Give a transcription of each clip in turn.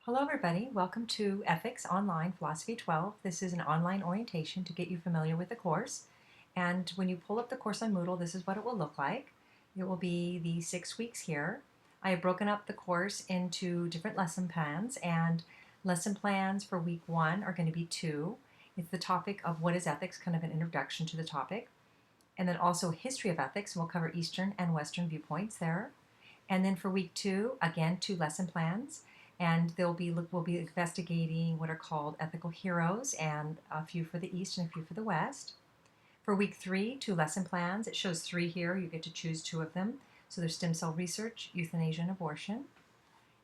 Hello everybody, welcome to Ethics Online Philosophy 12. This is an online orientation to get you familiar with the course. And when you pull up the course on Moodle, this is what it will look like. It will be the 6 weeks here. I have broken up the course into different lesson plans, and lesson plans for week 1 are going to be 2. It's the topic of what is ethics, kind of an introduction to the topic. And then also history of ethics, and we'll cover Eastern and Western viewpoints there. And then for week 2, again, 2 lesson plans. And we'll be investigating what are called ethical heroes, and a few for the East and a few for the West. For week 3, 2 lesson plans. It shows 3 here. You get to choose 2 of them. So there's stem cell research, euthanasia, and abortion.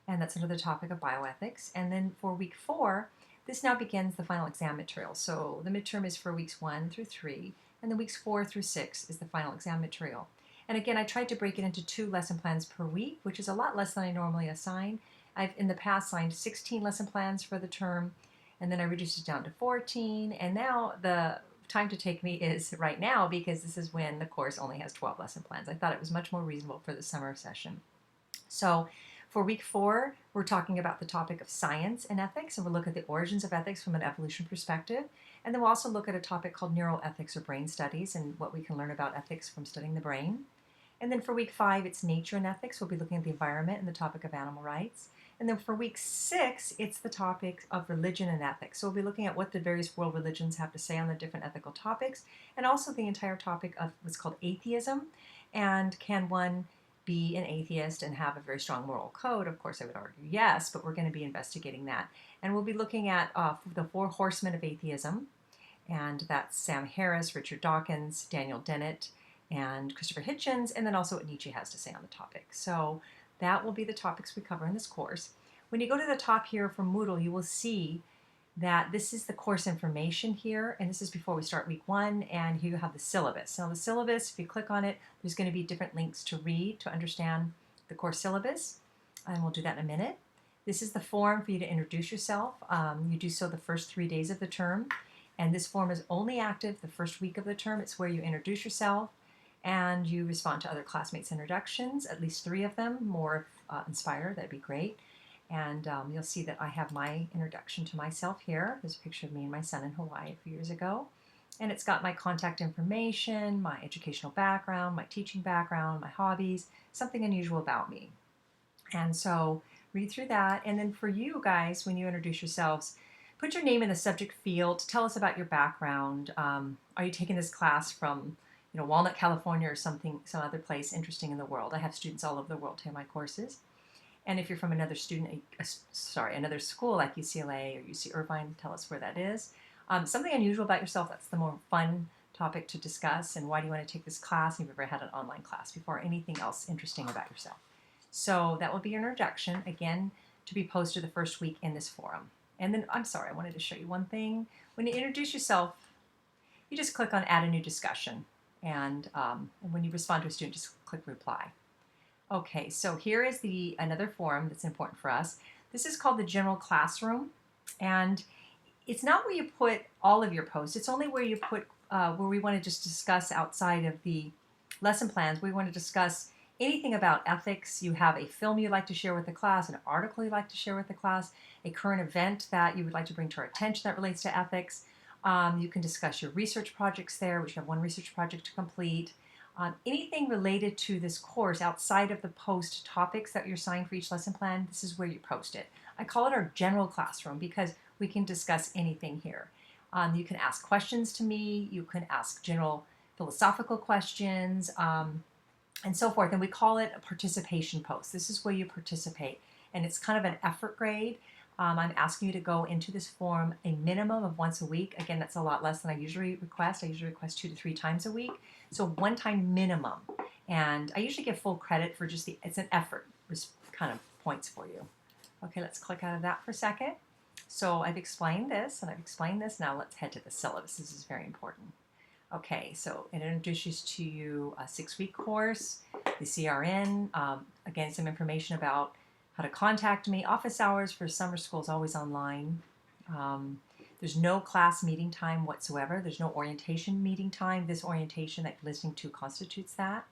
And that's another topic of bioethics. And then for week 4, this now begins the final exam material. So the midterm is for weeks 1 through 3, and then weeks 4 through 6 is the final exam material. And again, I tried to break it into 2 lesson plans per week, which is a lot less than I normally assign. I've in the past assigned 16 lesson plans for the term, and then I reduced it down to 14, and now the time to take me is right now because this is when the course only has 12 lesson plans. I thought it was much more reasonable for the summer session. So for week 4, we're talking about the topic of science and ethics, and we'll look at the origins of ethics from an evolution perspective. And then we'll also look at a topic called neuroethics or brain studies and what we can learn about ethics from studying the brain. And then for week 5, it's nature and ethics. We'll be looking at the environment and the topic of animal rights. And then for week 6, it's the topic of religion and ethics. So we'll be looking at what the various world religions have to say on the different ethical topics, and also the entire topic of what's called atheism. And can one be an atheist and have a very strong moral code? Of course, I would argue yes, but we're going to be investigating that. And we'll be looking at the 4 horsemen of atheism, and that's Sam Harris, Richard Dawkins, Daniel Dennett, and Christopher Hitchens, and then also what Nietzsche has to say on the topic. So that will be the topics we cover in this course. When you go to the top here from Moodle, you will see that this is the course information here, and this is before we start week 1, and here you have the syllabus. Now the syllabus, if you click on it, there's going to be different links to read to understand the course syllabus, and we'll do that in a minute. This is the form for you to introduce yourself. You do so the first 3 days of the term, and this form is only active the first week of the term. It's where you introduce yourself, and you respond to other classmates' introductions, at least 3 of them, more inspired, that'd be great. And you'll see that I have my introduction to myself here. There's a picture of me and my son in Hawaii a few years ago. And it's got my contact information, my educational background, my teaching background, my hobbies, something unusual about me. And so read through that. And then for you guys, when you introduce yourselves, put your name in the subject field. Tell us about your background. Are you taking this class from Walnut, California, or some other place interesting in the world? I have students all over the world take my courses. And if you're from another another school like UCLA or UC Irvine, tell us where that is. Something unusual about yourself, that's the more fun topic to discuss, and why do you want to take this class, and if you've ever had an online class before, anything else interesting about yourself. So that will be your introduction, again, to be posted the first week in this forum. And then, I wanted to show you one thing. When you introduce yourself, you just click on Add a New Discussion. And when you respond to a student, just click Reply. Okay, so here is another forum that's important for us. This is called the General Classroom, and it's not where you put all of your posts. It's only where you put where we want to just discuss outside of the lesson plans. We want to discuss anything about ethics. You have a film you'd like to share with the class, an article you'd like to share with the class, a current event that you would like to bring to our attention that relates to ethics. You can discuss your research projects there, which you have one research project to complete. Anything related to this course outside of the post topics that you're assigned for each lesson plan, this is where you post it. I call it our general classroom because we can discuss anything here. You can ask questions to me, you can ask general philosophical questions, and so forth. And we call it a participation post. This is where you participate, and it's kind of an effort grade. I'm asking you to go into this forum a minimum of once a week. Again, that's a lot less than I usually request. I usually request 2 to 3 times a week. So 1 time minimum. And I usually give full credit for just it's an effort kind of points for you. Okay, let's click out of that for a second. So I've explained this and I've explained this. Now let's head to the syllabus. This is very important. Okay, so it introduces to you a 6-week course, the CRN, again, some information about how to contact me. Office hours for summer school is always online. There's no class meeting time whatsoever. There's no orientation meeting time. This orientation that you're listening to constitutes that.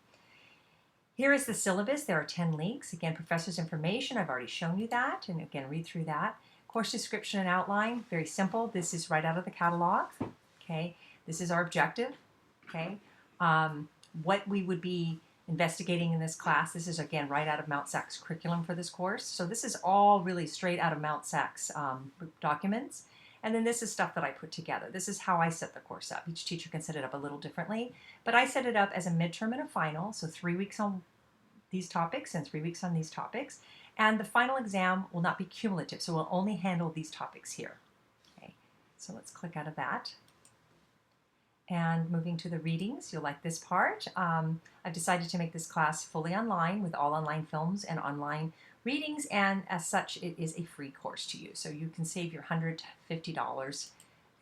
Here is the syllabus. There are 10 links. Again, professor's information, I've already shown you that. And again, read through that. Course description and outline, very simple. This is right out of the catalog. Okay, this is our objective. Okay, what we would be investigating in this class. This is again right out of Mount SAC's curriculum for this course. So this is all really straight out of Mount SAC's documents. And then this is stuff that I put together. This is how I set the course up. Each teacher can set it up a little differently, but I set it up as a midterm and a final. So 3 weeks on these topics and 3 weeks on these topics. And the final exam will not be cumulative, so we'll only handle these topics here. Okay, so let's click out of that. And moving to the readings, you'll like this part. I've decided to make this class fully online with all online films and online readings, and as such, it is a free course to use. So you can save your $150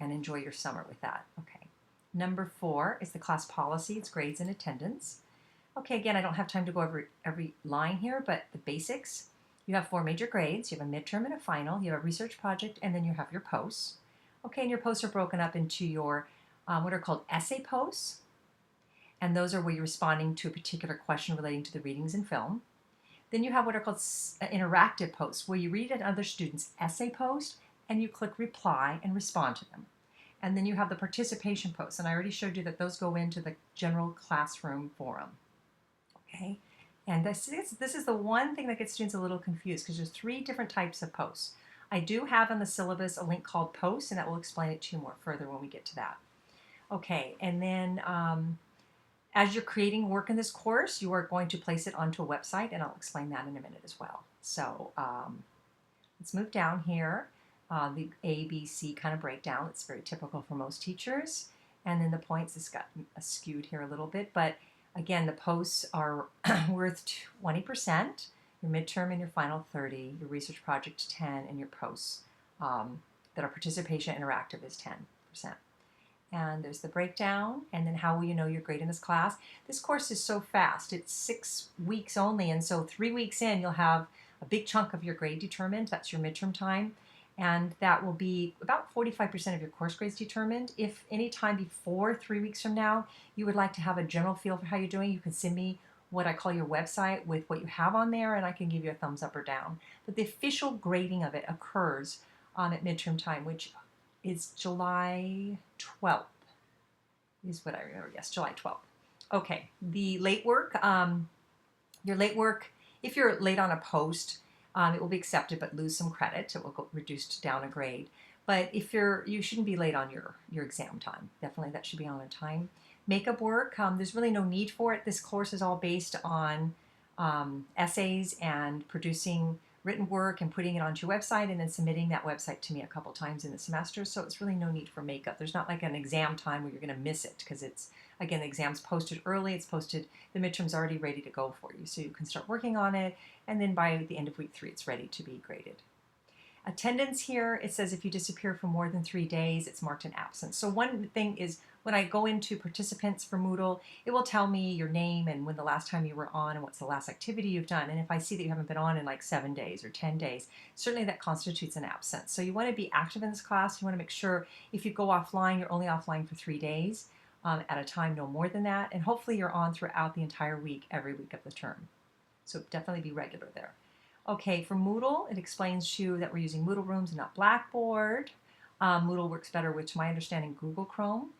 and enjoy your summer with that. Okay. Number 4 is the class policy. It's grades and attendance. Okay, again, I don't have time to go over every line here, but the basics. You have 4 major grades. You have a midterm and a final. You have a research project, and then you have your posts. Okay, and your posts are broken up into your what are called essay posts, and those are where you're responding to a particular question relating to the readings and film. Then you have what are called interactive posts, where you read another student's essay post and you click reply and respond to them. And then you have the participation posts, and I already showed you that those go into the general classroom forum. Okay, and this is the one thing that gets students a little confused, because there's 3 different types of posts. I do have on the syllabus a link called posts, and that will explain it to you more further when we get to that. Okay, and then as you're creating work in this course, you are going to place it onto a website, and I'll explain that in a minute as well. So let's move down here. The A, B, C kind of breakdown. It's very typical for most teachers. And then the points has got skewed here a little bit, but again, the posts are worth 20%, your midterm and your final 30, your research project 10, and your posts that are participation interactive is 10%. And there's the breakdown, and then how will you know your grade in this class? This course is so fast. It's 6 weeks only, and so 3 weeks in, you'll have a big chunk of your grade determined. That's your midterm time, and that will be about 45% of your course grades determined. If any time before 3 weeks from now, you would like to have a general feel for how you're doing, you can send me what I call your website with what you have on there, and I can give you a thumbs up or down. But the official grading of it occurs at midterm time, which is July 12th, is what I remember. Yes, July 12th. Okay, the late work. Your late work, if you're late on a post, it will be accepted but lose some credit. It will go reduced down a grade. But if you shouldn't be late on your exam time. Definitely that should be on time. Makeup work, there's really no need for it. This course is all based on essays and producing written work and putting it onto your website and then submitting that website to me a couple times in the semester. So it's really no need for makeup. There's not like an exam time where you're going to miss it, because it's, again, the exam's posted early. It's posted, the midterm's already ready to go for you. So you can start working on it, and then by the end of week 3, it's ready to be graded. Attendance here, it says if you disappear for more than 3 days, it's marked an absence. So one thing is, when I go into participants for Moodle, it will tell me your name and when the last time you were on and what's the last activity you've done. And if I see that you haven't been on in like 7 days or 10 days, certainly that constitutes an absence. So you want to be active in this class. You want to make sure if you go offline, you're only offline for 3 days at a time, no more than that. And hopefully you're on throughout the entire week, every week of the term. So definitely be regular there. Okay, for Moodle, it explains to you that we're using Moodle Rooms and not Blackboard. Moodle works better with, to my understanding, Google Chrome.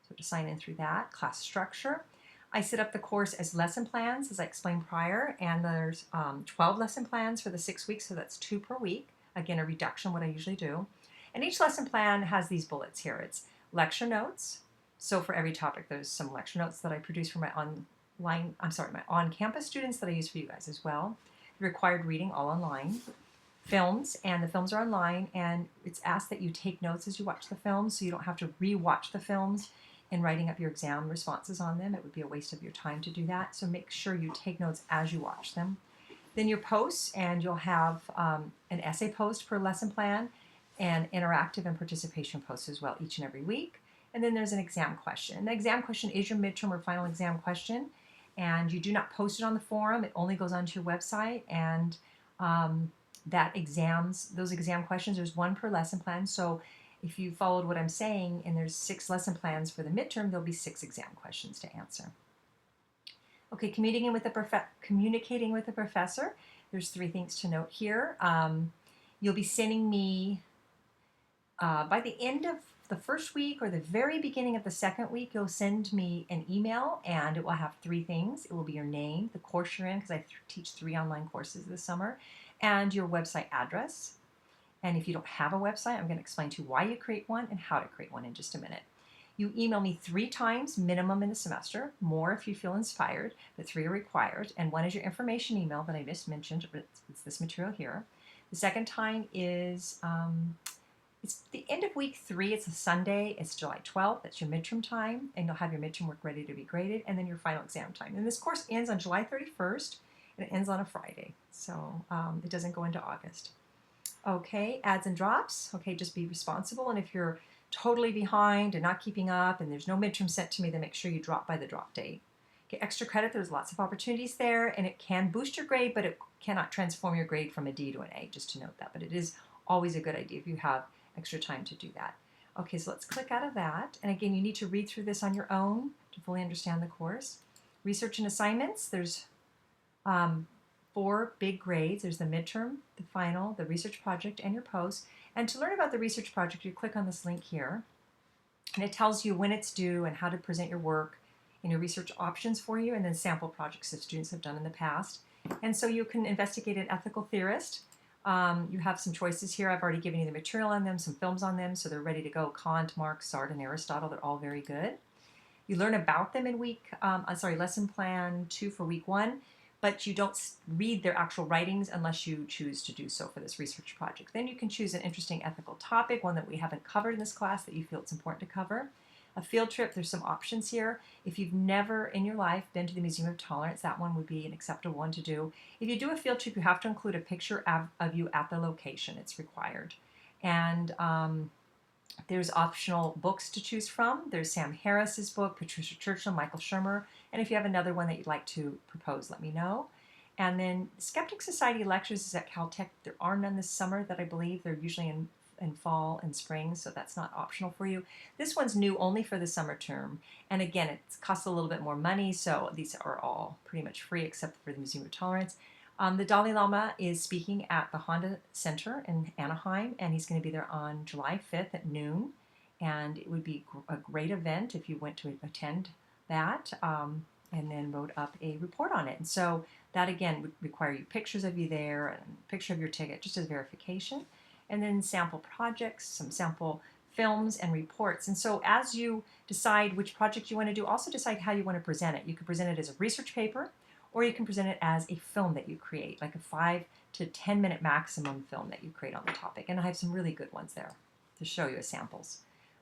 So to sign in through that. Class structure. I set up the course as lesson plans, as I explained prior, and there's 12 lesson plans for the 6 weeks, so that's 2 per week. Again, a reduction, what I usually do. And each lesson plan has these bullets here. It's lecture notes. So for every topic, there's some lecture notes that I produce for my on-campus students that I use for you guys as well. Required reading, all online. Films, and the films are online, and it's asked that you take notes as you watch the films, so you don't have to re-watch the films and writing up your exam responses on them. It would be a waste of your time to do that, so make sure you take notes as you watch them. Then your posts, and you'll have an essay post per lesson plan, and interactive and participation posts as well each and every week. And then there's an exam question. The exam question is your midterm or final exam question, and you do not post it on the forum. It only goes onto your website, and those exam questions, there's 1 per lesson plan. So if you followed what I'm saying and there's 6 lesson plans for the midterm, there'll be 6 exam questions to answer. Okay, communicating with the professor. There's 3 things to note here. You'll be sending me by the end of the first week or the very beginning of the second week, you'll send me an email and it will have 3 things. It will be your name, the course you're in, because I teach 3 online courses this summer, and your website address. And if you don't have a website, I'm going to explain to you why you create one and how to create one in just a minute. You email me 3 times minimum in a semester, more if you feel inspired, but 3 are required. And one is your information email that I just mentioned, it's this material here. The second time is it's the end of week 3. It's a Sunday. It's July 12th. That's your midterm time, and you'll have your midterm work ready to be graded, and then your final exam time. And this course ends on July 31st, and it ends on a Friday, so it doesn't go into August. Okay, adds and drops. Okay, just be responsible, and if you're totally behind and not keeping up, and there's no midterm sent to me, then make sure you drop by the drop date. Okay, extra credit. There's lots of opportunities there, and it can boost your grade, but it cannot transform your grade from a D to an A. Just to note that, but it is always a good idea if you have extra time to do that. Okay, so let's click out of that. And again, you need to read through this on your own to fully understand the course. Research and assignments, there's 4 big grades. There's the midterm, the final, the research project, and your post. And to learn about the research project, you click on this link here, and it tells you when it's due and how to present your work and your research options for you, and then sample projects that students have done in the past. And so you can investigate an ethical theorist. You have some choices here. I've already given you the material on them, some films on them, so they're ready to go. Kant, Marx, Sartre, and Aristotle, they're all very good. You learn about them in lesson plan 2 for week 1, but you don't read their actual writings unless you choose to do so for this research project. Then you can choose an interesting ethical topic, one that we haven't covered in this class that you feel it's important to cover. A field trip, there's some options here. If you've never in your life been to the Museum of Tolerance, that one would be an acceptable one to do. If you do a field trip, you have to include a picture of you at the location. It's required. And there's optional books to choose from. There's Sam Harris's book, Patricia Churchill, Michael Shermer. And if you have another one that you'd like to propose, let me know. And then Skeptic Society lectures is at Caltech. There are none this summer that I believe. They're usually in fall and spring, so that's not optional for you. This one's new only for the summer term, and again, it costs a little bit more money, so these are all pretty much free except for the Museum of Tolerance. The Dalai Lama is speaking at the Honda Center in Anaheim, and he's going to be there on July 5th at noon, and it would be a great event if you went to attend that, and then wrote up a report on it. And so that, again, would require you pictures of you there and a picture of your ticket just as verification. And then sample projects, some sample films and reports. And so as you decide which project you want to do, also decide how you want to present it. You can present it as a research paper, or you can present it as a film that you create, like a 5 to 10 minute maximum film that you create on the topic. And I have some really good ones there to show you as samples.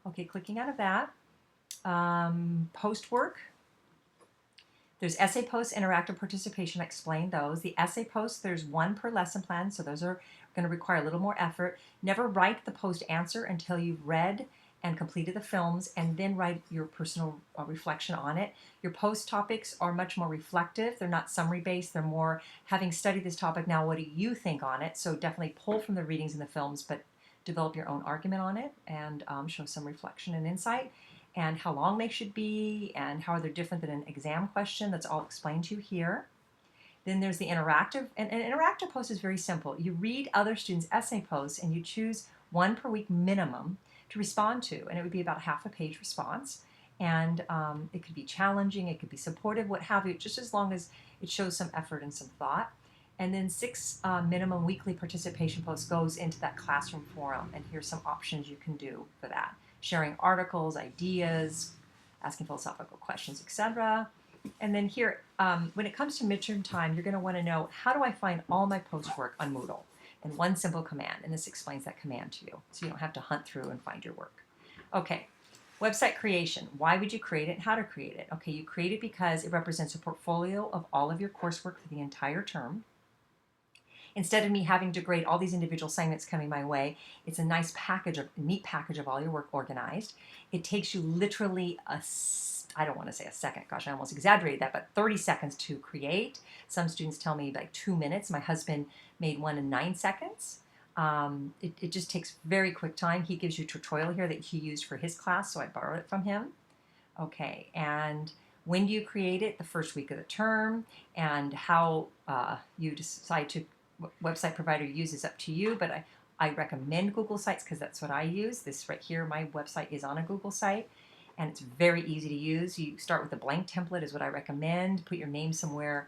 Okay, clicking out of that. Post work. There's essay posts, interactive participation. I explained those. The essay posts, there's 1 per lesson plan, so those are going to require a little more effort. Never write the post answer until you've read and completed the films, and then write your personal reflection on it. Your post topics are much more reflective. They're not summary based. They're more, having studied this topic now, what do you think on it? So definitely pull from the readings and the films, but develop your own argument on it and show some reflection and insight. And how long they should be, and how are they different than an exam question. That's all explained to you here. Then there's the interactive, and an interactive post is very simple. You read other students' essay posts, and you choose 1 per week minimum to respond to, and it would be about half a page response. And it could be challenging, it could be supportive, what have you, just as long as it shows some effort and some thought. And then 6 minimum weekly participation posts goes into that classroom forum, and here's some options you can do for that. Sharing articles, ideas, asking philosophical questions, etc. And then here, when it comes to midterm time, you're going to want to know, how do I find all my post work on Moodle? And one simple command, and this explains that command to you, so you don't have to hunt through and find your work. Okay, website creation. Why would you create it and how to create it? Okay, you create it because it represents a portfolio of all of your coursework for the entire term. Instead of me having to grade all these individual assignments coming my way, it's a nice package, a neat package of all your work organized. It takes you literally I don't want to say a second, gosh, I almost exaggerated that, but 30 seconds to create. Some students tell me like 2 minutes. My husband made one in 9 seconds. It just takes very quick time. He gives you a tutorial here that he used for his class, so I borrowed it from him. Okay, and When do you create it? The first week of the term, and how you decide to what website provider you use is up to you, but I recommend Google Sites because that's what I use. This right here, my website is on a Google site, and it's very easy to use. You start with a blank template is what I recommend. Put your name somewhere.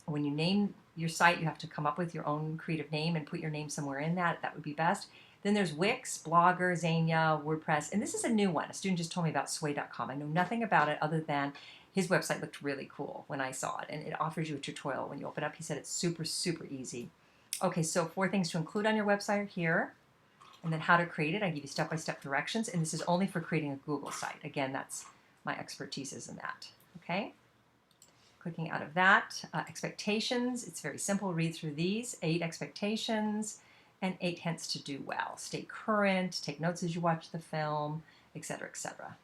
When you name your site, you have to come up with your own creative name and put your name somewhere in that. That would be best. Then there's Wix, Blogger, Xenia, WordPress, and this is a new one. A student just told me about Sway.com. I know nothing about it other than his website looked really cool when I saw it, and it offers you a tutorial when you open up. He said it's super, super easy. Okay, so 4 things to include on your website are here, and then how to create it. I give you step-by-step directions, and this is only for creating a Google site. Again, that's my expertise is in that. Okay, clicking out of that. Expectations, it's very simple. Read through these. 8 expectations and 8 hints to do well. Stay current, take notes as you watch the film, etc., etc.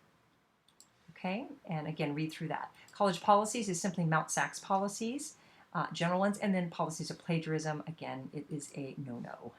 Okay, and again, read through that. College policies is simply Mount Sachs policies, general ones, and then policies of plagiarism. Again, it is a no-no.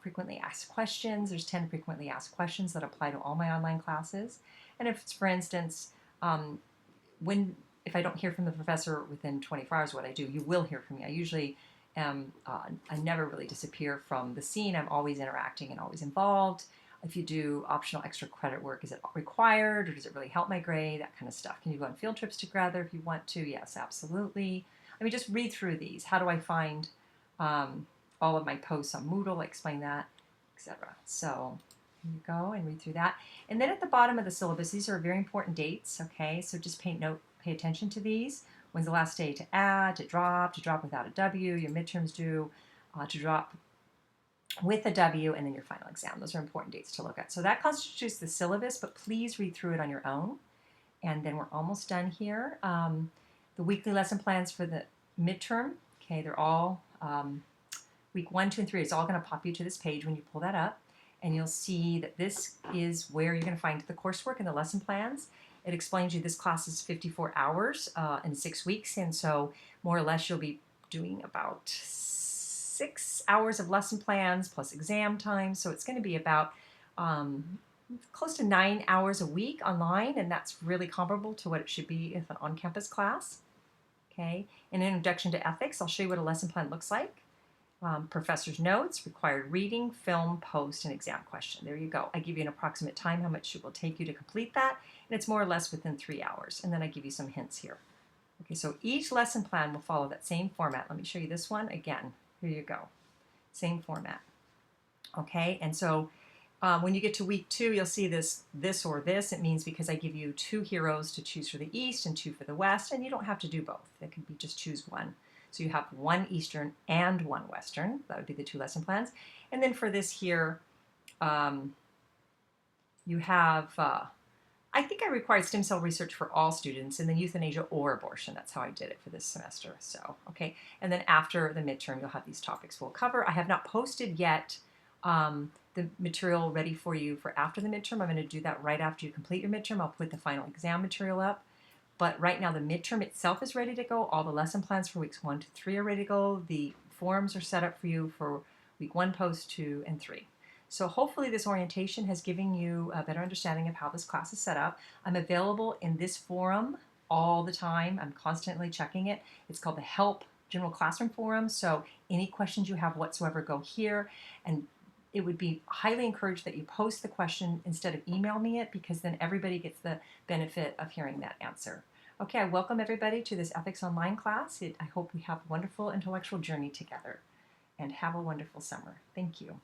Frequently asked questions. There's 10 frequently asked questions that apply to all my online classes. And if it's, for instance, if I don't hear from the professor within 24 hours, what I do, you will hear from me. I usually am, I never really disappear from the scene. I'm always interacting and always involved. If you do optional extra credit work, is it required or does it really help my grade? That kind of stuff. Can you go on field trips together if you want to? Yes, absolutely. I mean, just read through these. How do I find all of my posts on Moodle? Explain that, etc. So here you go and read through that. And then at the bottom of the syllabus, these are very important dates. Okay, so just pay attention to these. When's the last day to add, to drop without a W, your midterms due, to drop with a W, and then your final exam. Those are important dates to look at. So that constitutes the syllabus, but please read through it on your own. And then we're almost done here. The weekly lesson plans for the midterm, okay, they're all week 1, 2, and 3. It's all going to pop you to this page when you pull that up. And you'll see that this is where you're going to find the coursework and the lesson plans. It explains you this class is 54 hours in 6 weeks. And so more or less you'll be doing about 6 hours of lesson plans plus exam time. So it's going to be about close to 9 hours a week online, and that's really comparable to what it should be if an on-campus class. Okay, an introduction to ethics. I'll show you what a lesson plan looks like. Professor's notes, required reading, film, post, and exam question. There you go. I give you an approximate time, how much it will take you to complete that, and it's more or less within 3 hours. And then I give you some hints here. Okay, so each lesson plan will follow that same format. Let me show you this one again. Here you go. Same format. Okay, and so when you get to week 2, you'll see this or this. It means because I give you 2 heroes to choose for the East and 2 for the West, and you don't have to do both. It can be just choose one. So you have 1 Eastern and 1 Western. That would be the 2 lesson plans. And then for this here, you have, I think I required stem cell research for all students, and then euthanasia or abortion. That's how I did it for this semester. So, okay. And then after the midterm, you'll have these topics we'll cover. I have not posted yet the material ready for you for after the midterm. I'm going to do that right after you complete your midterm. I'll put the final exam material up. But right now the midterm itself is ready to go. All the lesson plans for weeks 1 to 3 are ready to go. The forums are set up for you for week 1, post 2, and 3. So hopefully this orientation has given you a better understanding of how this class is set up. I'm available in this forum all the time. I'm constantly checking it. It's called the Help General Classroom Forum. So any questions you have whatsoever, go here. And it would be highly encouraged that you post the question instead of email me it, because then everybody gets the benefit of hearing that answer. Okay, I welcome everybody to this Ethics Online class. I hope we have a wonderful intellectual journey together, and have a wonderful summer. Thank you.